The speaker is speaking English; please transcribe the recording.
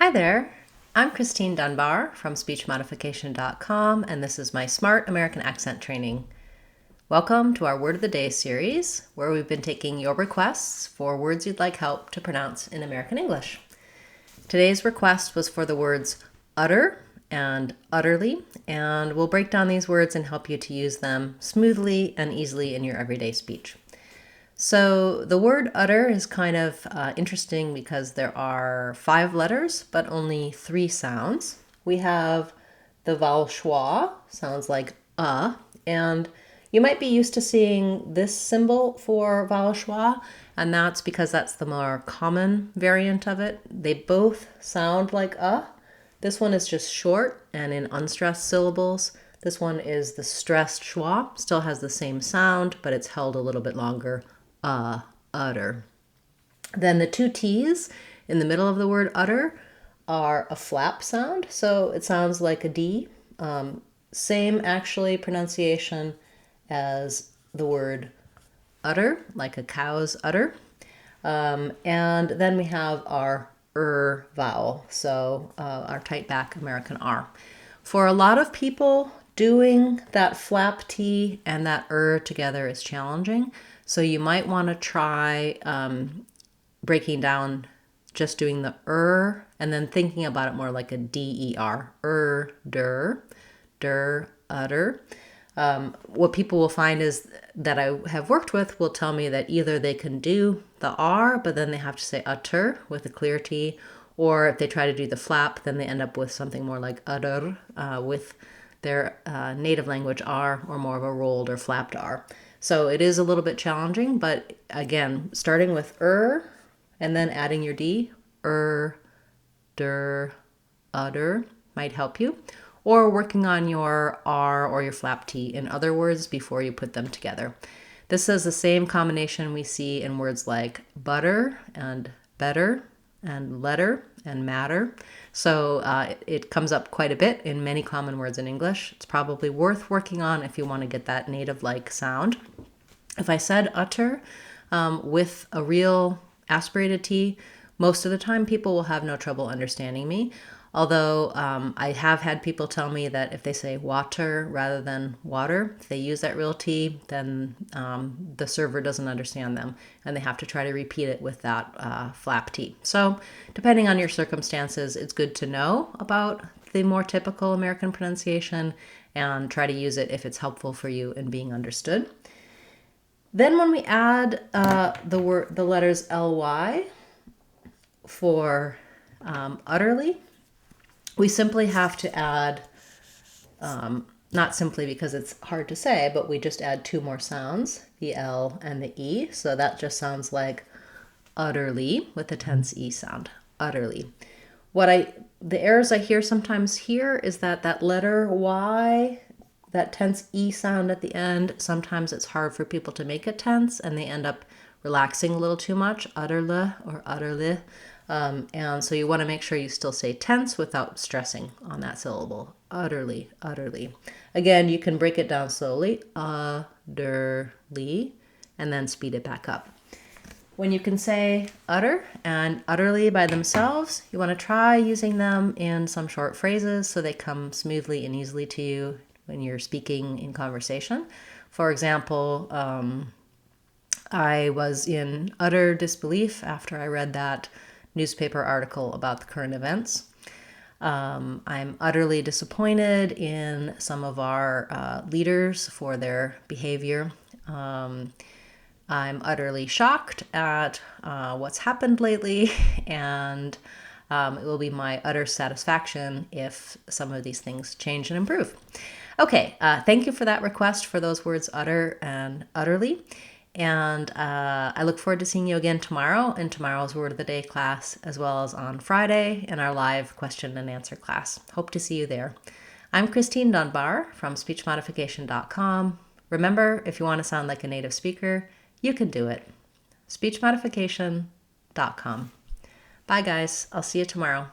Hi there, I'm Christine Dunbar from SpeechModification.com, and this is my Smart American Accent Training. Welcome to our Word of the Day series, where we've been taking your requests for words you'd like help to pronounce in American English. Today's request was for the words utter and utterly, and we'll break down these words and help you to use them smoothly and easily in your everyday speech. So the word utter is kind of interesting because there are 5 letters, but only 3 sounds. We have the vowel schwa, sounds like and you might be used to seeing this symbol for vowel schwa, and that's because that's the more common variant of it. They both sound like This one is just short and in unstressed syllables. This one is the stressed schwa, still has the same sound, but it's held a little bit longer. Utter. Then the 2 T's in the middle of the word utter are a flap sound, so it sounds like a D. Same actually pronunciation as the word utter, like a cow's udder. And then we have our vowel, so our tight back American R. For a lot of people, doing that flap T and that together is challenging. So you might want to try breaking down just doing the and then thinking about it more like a D-E-R. Der, utter. What people will find is that I have worked with will tell me that either they can do the R, but then they have to say utter with a clear T, or if they try to do the flap, then they end up with something more like utter with their native language R, or more of a rolled or flapped R. So it is a little bit challenging, but again, starting with and then adding your D, der, utter might help you, or working on your R or your flap T in other words before you put them together. This is the same combination we see in words like butter and better and letter and matter. So it comes up quite a bit in many common words in English. It's probably worth working on if you want to get that native-like sound. If I said utter with a real aspirated T, most of the time people will have no trouble understanding me. Although I have had people tell me that if they say water rather than water, if they use that real T, then the server doesn't understand them and they have to try to repeat it with that flap T. So depending on your circumstances, it's good to know about the more typical American pronunciation and try to use it if it's helpful for you in being understood. Then when we add the letters ly for utterly, we simply have to add, not simply because it's hard to say, but we just add 2 more sounds, the L and the E. So that just sounds like utterly with a tense E sound, utterly. The errors I hear sometimes here is that letter Y, that tense E sound at the end, sometimes it's hard for people to make it tense and they end up relaxing a little too much, utterly or utterly. And so you want to make sure you still say tense without stressing on that syllable. Utterly, utterly. Again, you can break it down slowly, utterly, and then speed it back up. When you can say utter and utterly by themselves, you want to try using them in some short phrases so they come smoothly and easily to you when you're speaking in conversation. For example, I was in utter disbelief after I read that newspaper article about the current events. I'm utterly disappointed in some of our leaders for their behavior. I'm utterly shocked at what's happened lately, and it will be my utter satisfaction if some of these things change and improve. Okay, thank you for that request for those words utter and utterly. And I look forward to seeing you again tomorrow in tomorrow's Word of the Day class, as well as on Friday in our live question and answer class. Hope to see you there. I'm Christine Dunbar from SpeechModification.com. Remember, if you want to sound like a native speaker, you can do it. SpeechModification.com. Bye, guys. I'll see you tomorrow.